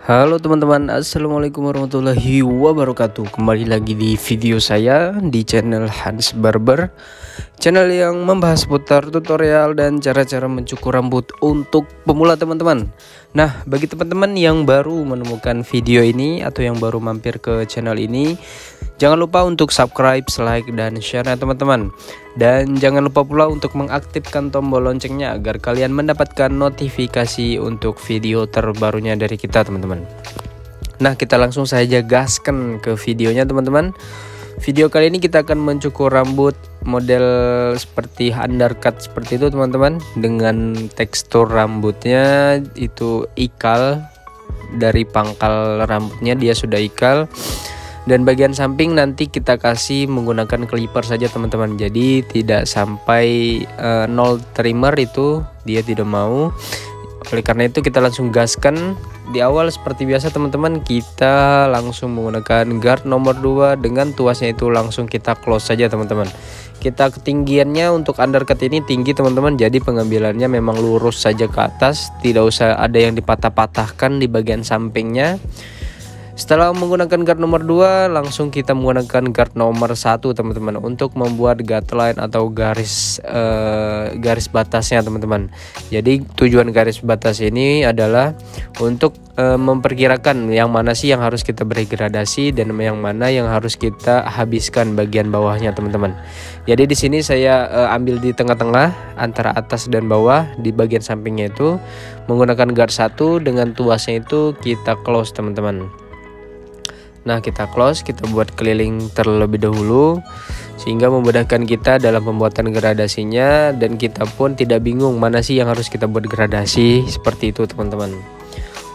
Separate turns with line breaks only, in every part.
Halo teman-teman, assalamualaikum warahmatullahi wabarakatuh. Kembali lagi di video saya di channel Hans Barber, channel yang membahas seputar tutorial dan cara-cara mencukur rambut untuk pemula teman-teman. Nah, bagi teman-teman yang baru menemukan video ini atau yang baru mampir ke channel ini, jangan lupa untuk subscribe, like, dan share ya teman-teman. Dan jangan lupa pula untuk mengaktifkan tombol loncengnya agar kalian mendapatkan notifikasi untuk video terbarunya dari kita teman-teman. Nah, kita langsung saja gaskan ke videonya teman-teman. Video kali ini kita akan mencukur rambut model seperti undercut seperti itu teman-teman, dengan tekstur rambutnya itu ikal, dari pangkal rambutnya dia sudah ikal. Dan bagian samping nanti kita kasih menggunakan clipper saja teman-teman. Jadi tidak sampai nol trimmer, itu dia tidak mau. Oleh karena itu kita langsung gaskan. Di awal seperti biasa teman-teman, kita langsung menggunakan guard nomor 2 dengan tuasnya itu langsung kita close saja teman-teman. Kita ketinggiannya untuk undercut ini tinggi teman-teman, jadi pengambilannya memang lurus saja ke atas, tidak usah ada yang dipatah-patahkan di bagian sampingnya. Setelah menggunakan guard nomor 2, langsung kita menggunakan guard nomor 1 teman-teman untuk membuat guideline atau garis batasnya teman-teman. Jadi tujuan garis batas ini adalah untuk memperkirakan yang mana sih yang harus kita beri gradasi dan yang mana yang harus kita habiskan bagian bawahnya teman-teman. Jadi di sini saya ambil di tengah-tengah antara atas dan bawah, di bagian sampingnya itu menggunakan guard 1 dengan tuasnya itu kita close teman-teman. Nah, kita close, kita buat keliling terlebih dahulu sehingga memudahkan kita dalam pembuatan gradasinya, dan kita pun tidak bingung mana sih yang harus kita buat gradasi, seperti itu teman-teman.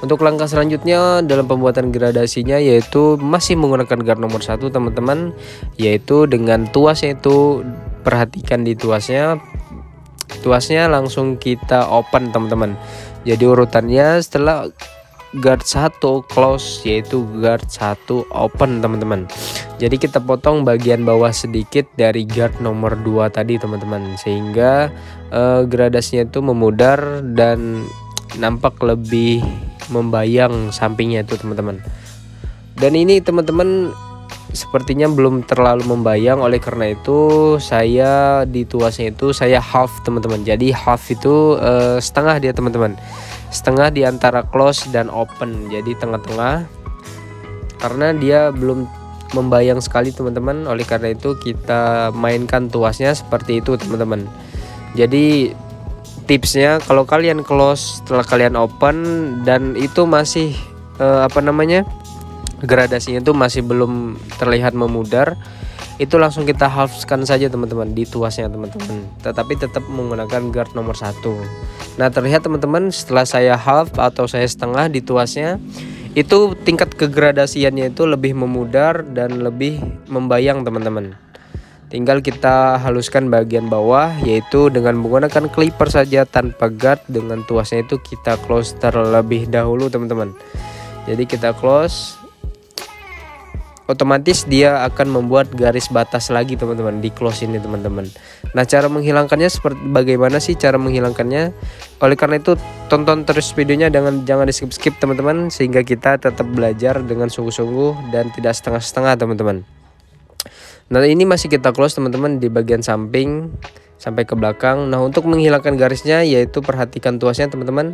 Untuk langkah selanjutnya dalam pembuatan gradasinya yaitu masih menggunakan guard nomor 1 teman-teman, yaitu dengan tuasnya itu perhatikan di tuasnya langsung kita open teman-teman. Jadi urutannya setelah guard 1 close yaitu guard 1 open teman-teman. Jadi kita potong bagian bawah sedikit dari guard nomor 2 tadi teman-teman, sehingga gradasinya itu memudar dan nampak lebih membayang sampingnya itu teman-teman. Dan ini teman-teman sepertinya belum terlalu membayang, oleh karena itu saya di tuasnya itu saya half teman-teman. Jadi half itu setengah dia teman-teman, setengah di antara close dan open, jadi tengah-tengah, karena dia belum membayang sekali teman-teman. Oleh karena itu kita mainkan tuasnya seperti itu teman-teman. Jadi tipsnya, kalau kalian close setelah kalian open dan itu masih gradasinya itu masih belum terlihat memudar, itu langsung kita halfkan saja teman-teman di tuasnya teman-teman, tetapi tetap menggunakan guard nomor 1. Nah, terlihat teman-teman setelah saya half atau saya setengah di tuasnya, itu tingkat kegradasiannya itu lebih memudar dan lebih membayang teman-teman. Tinggal kita haluskan bagian bawah yaitu dengan menggunakan clipper saja tanpa guard, dengan tuasnya itu kita close terlebih dahulu teman-teman. Jadi kita close, otomatis dia akan membuat garis batas lagi teman-teman di close ini teman-teman. Nah, cara menghilangkannya seperti bagaimana sih cara menghilangkannya? Oleh karena itu tonton terus videonya, jangan di skip teman-teman, sehingga kita tetap belajar dengan sungguh-sungguh dan tidak setengah-setengah teman-teman. Nah, ini masih kita close teman-teman di bagian samping sampai ke belakang. Nah, untuk menghilangkan garisnya yaitu perhatikan tuasnya teman-teman,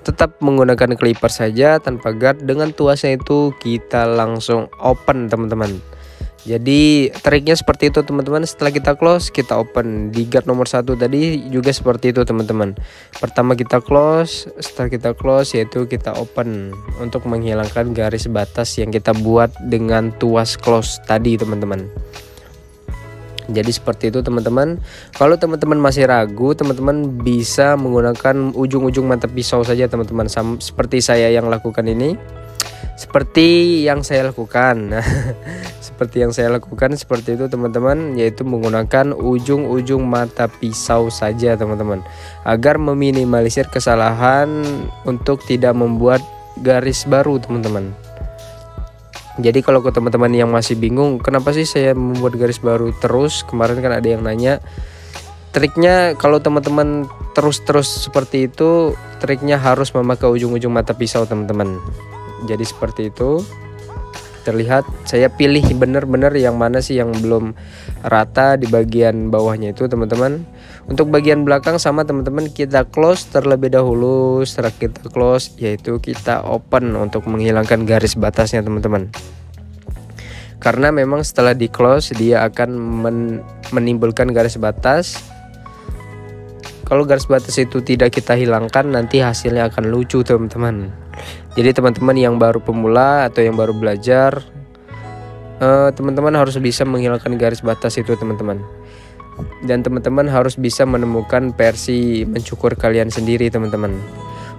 tetap menggunakan clipper saja tanpa guard, dengan tuasnya itu kita langsung open teman-teman. Jadi triknya seperti itu teman-teman. Setelah kita close kita open. Di guard nomor 1 tadi juga seperti itu teman-teman. Pertama kita close, setelah kita close yaitu kita open untuk menghilangkan garis batas yang kita buat dengan tuas close tadi teman-teman. Jadi seperti itu teman-teman. Kalau teman-teman masih ragu, teman-teman bisa menggunakan ujung-ujung mata pisau saja teman-teman, seperti saya yang lakukan ini. Seperti yang saya lakukan. Seperti yang saya lakukan seperti itu teman-teman, yaitu menggunakan ujung-ujung mata pisau saja teman-teman, agar meminimalisir kesalahan untuk tidak membuat garis baru teman-teman. Jadi kalau ke teman-teman yang masih bingung kenapa sih saya membuat garis baru terus, kemarin kan ada yang nanya, triknya kalau teman-teman terus seperti itu, triknya harus memakai ujung-ujung mata pisau teman-teman. Jadi seperti itu. Terlihat saya pilih benar-benar yang mana sih yang belum rata di bagian bawahnya itu teman-teman. Untuk bagian belakang sama teman-teman, kita close terlebih dahulu. Setelah kita close yaitu kita open untuk menghilangkan garis batasnya teman-teman. Karena memang setelah di close dia akan menimbulkan garis batas. Kalau garis batas itu tidak kita hilangkan, nanti hasilnya akan lucu teman-teman. Jadi teman-teman yang baru pemula atau yang baru belajar, teman-teman harus bisa menghilangkan garis batas itu teman-teman. Dan teman-teman harus bisa menemukan versi mencukur kalian sendiri teman-teman.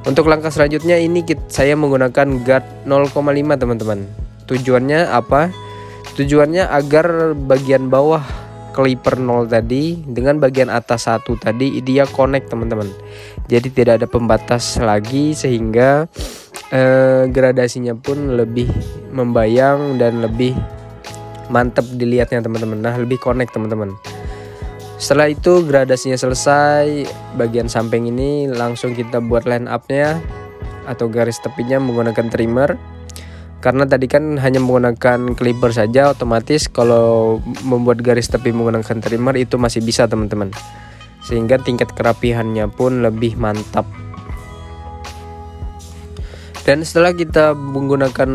Untuk langkah selanjutnya ini saya menggunakan guard 0,5 teman-teman. Tujuannya apa? Tujuannya agar bagian bawah clipper 0 tadi dengan bagian atas 1 tadi dia connect teman-teman. Jadi tidak ada pembatas lagi, sehingga gradasinya pun lebih membayang dan lebih mantap dilihatnya teman-teman. Nah, lebih connect teman-teman. Setelah itu gradasinya selesai, bagian samping ini langsung kita buat line up-nya atau garis tepinya menggunakan trimmer. Karena tadi kan hanya menggunakan clipper saja, otomatis kalau membuat garis tepi menggunakan trimmer itu masih bisa teman-teman. Sehingga tingkat kerapihannya pun lebih mantap. Dan setelah kita menggunakan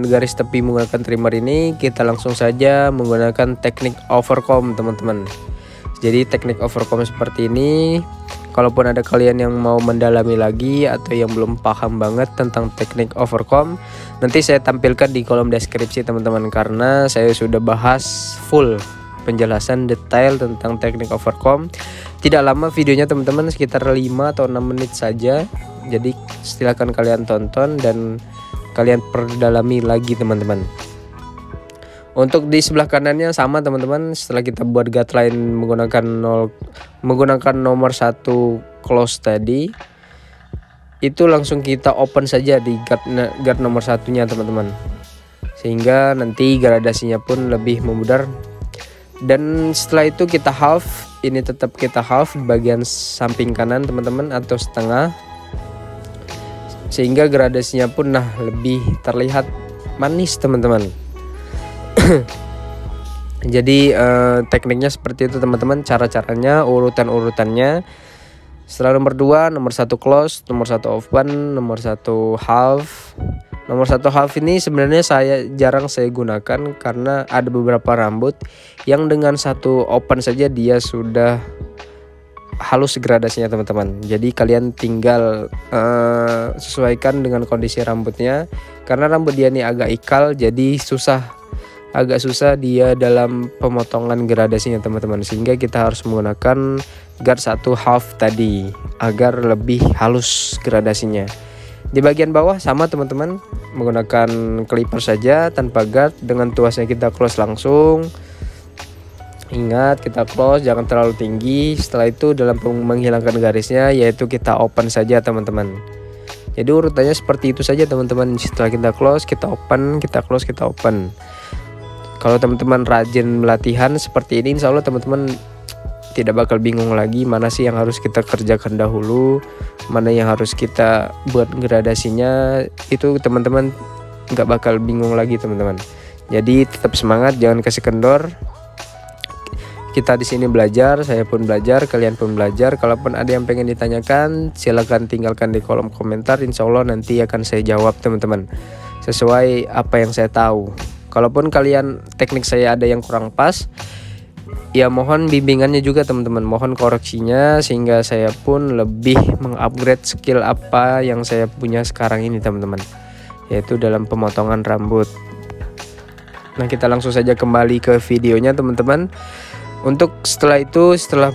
garis tepi menggunakan trimmer ini, kita langsung saja menggunakan teknik overcomb teman-teman. Jadi teknik overcomb seperti ini, kalaupun ada kalian yang mau mendalami lagi atau yang belum paham banget tentang teknik overcomb, nanti saya tampilkan di kolom deskripsi teman-teman, karena saya sudah bahas full penjelasan detail tentang teknik overcomb. Tidak lama videonya teman-teman, sekitar 5 atau 6 menit saja. Jadi silakan kalian tonton dan kalian perdalami lagi teman-teman. Untuk di sebelah kanannya sama teman-teman, setelah kita buat guideline menggunakan nomor 1 close tadi, itu langsung kita open saja di guard nomor 1-nya teman-teman. Sehingga nanti gradasinya pun lebih memudar. Dan setelah itu kita half, ini tetap kita half di bagian samping kanan teman-teman atau setengah. Sehingga gradasinya pun lebih terlihat manis teman-teman. Jadi tekniknya seperti itu teman-teman, cara-caranya, urutan-urutannya. Setelah nomor 2, nomor 1 close, nomor 1 open, nomor 1 half. Nomor 1 half ini sebenarnya jarang saya gunakan karena ada beberapa rambut yang dengan 1 open saja dia sudah halus gradasinya teman-teman. Jadi kalian tinggal sesuaikan dengan kondisi rambutnya. Karena rambut dia ini agak ikal, jadi agak susah dia dalam pemotongan gradasinya teman-teman. Sehingga kita harus menggunakan guard 1 half tadi agar lebih halus gradasinya. Di bagian bawah sama teman-teman, menggunakan clipper saja tanpa guard, dengan tuasnya kita close langsung. Ingat, kita close, jangan terlalu tinggi. Setelah itu dalam menghilangkan garisnya yaitu kita open saja teman-teman. Jadi urutannya seperti itu saja teman-teman. Setelah kita close, kita open, kita close, kita open. Kalau teman-teman rajin latihan seperti ini, insya Allah teman-teman tidak bakal bingung lagi mana sih yang harus kita kerjakan dahulu, mana yang harus kita buat gradasinya. Itu teman-teman nggak bakal bingung lagi teman-teman. Jadi tetap semangat, jangan kasih kendor. Kita di sini belajar, saya pun belajar, kalian pun belajar. Kalaupun ada yang pengen ditanyakan, silahkan tinggalkan di kolom komentar. Insya Allah nanti akan saya jawab teman-teman, sesuai apa yang saya tahu. Kalaupun kalian teknik saya ada yang kurang pas, ya mohon bimbingannya juga teman-teman, mohon koreksinya sehingga saya pun lebih mengupgrade skill apa yang saya punya sekarang ini teman-teman, yaitu dalam pemotongan rambut. Nah, kita langsung saja kembali ke videonya teman-teman. Untuk setelah itu, setelah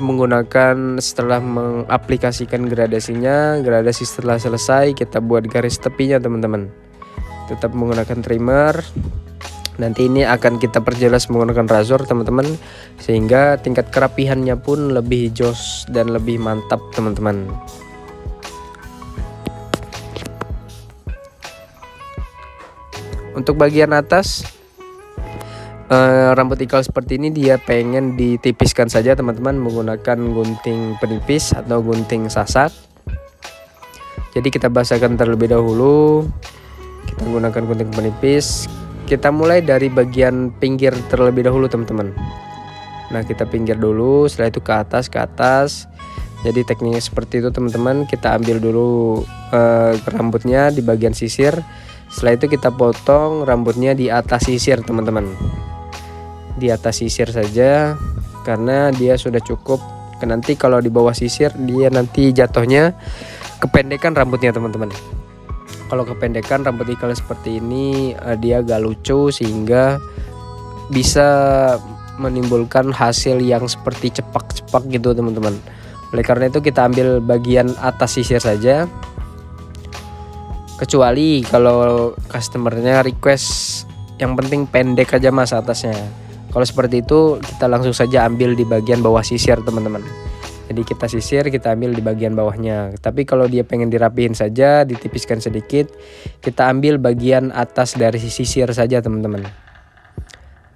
mengaplikasikan gradasinya, gradasi setelah selesai, kita buat garis tepinya teman-teman. Tetap menggunakan trimmer. Nanti ini akan kita perjelas menggunakan razor teman-teman, sehingga tingkat kerapihannya pun lebih jos dan lebih mantap teman-teman. Untuk bagian atas, rambut ikal seperti ini dia pengen ditipiskan saja teman-teman menggunakan gunting penipis atau gunting sasak. Jadi kita basahkan terlebih dahulu, kita gunakan gunting penipis. Kita mulai dari bagian pinggir terlebih dahulu teman-teman. Nah kita pinggir dulu, setelah itu ke atas. Jadi tekniknya seperti itu teman-teman. Kita ambil dulu rambutnya di bagian sisir. Setelah itu kita potong rambutnya di atas sisir teman-teman. Di atas sisir saja, karena dia sudah cukup. Nanti kalau di bawah sisir dia nanti jatuhnya kependekan rambutnya teman-teman. Kalau kependekan rambut ikal seperti ini dia agak lucu, sehingga bisa menimbulkan hasil yang seperti cepak-cepak gitu teman-teman. Oleh karena itu kita ambil bagian atas sisir saja, kecuali kalau customernya request yang penting pendek aja mas atasnya. Kalau seperti itu kita langsung saja ambil di bagian bawah sisir teman-teman. Jadi kita sisir, kita ambil di bagian bawahnya. Tapi kalau dia pengen dirapihin saja, ditipiskan sedikit, kita ambil bagian atas dari sisir saja teman-teman.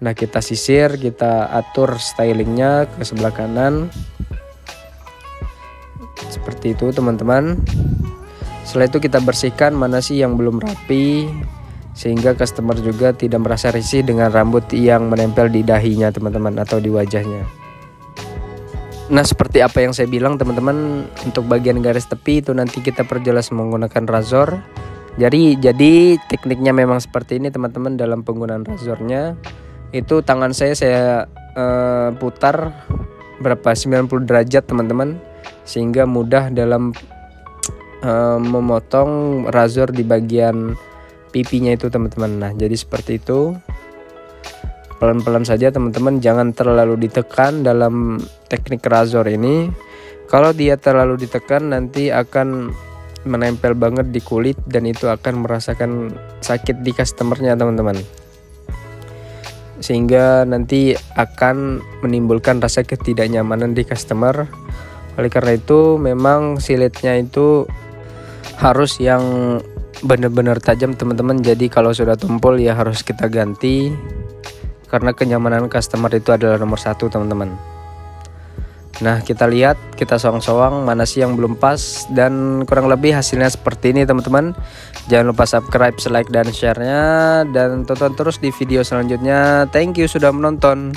Nah kita sisir, kita atur stylingnya ke sebelah kanan seperti itu teman-teman. Setelah itu kita bersihkan mana sih yang belum rapi, sehingga customer juga tidak merasa risih dengan rambut yang menempel di dahinya teman-teman, atau di wajahnya. Nah seperti apa yang saya bilang teman-teman, untuk bagian garis tepi itu nanti kita perjelas menggunakan razor. Jadi tekniknya memang seperti ini teman-teman. Dalam penggunaan razornya itu tangan saya putar berapa 90 derajat teman-teman, sehingga mudah dalam memotong razor di bagian pipinya itu teman-teman. Nah jadi seperti itu, pelan-pelan saja teman-teman, jangan terlalu ditekan dalam teknik razor ini. Kalau dia terlalu ditekan nanti akan menempel banget di kulit, dan itu akan merasakan sakit di customernya teman-teman, sehingga nanti akan menimbulkan rasa ketidaknyamanan di customer. Oleh karena itu memang silitnya itu harus yang benar-benar tajam teman-teman. Jadi kalau sudah tumpul ya harus kita ganti, karena kenyamanan customer itu adalah nomor satu teman-teman. Nah kita lihat, kita sowang-sowang mana sih yang belum pas, dan kurang lebih hasilnya seperti ini teman-teman. Jangan lupa subscribe, like, dan share-nya, dan tonton terus di video selanjutnya. Thank you sudah menonton.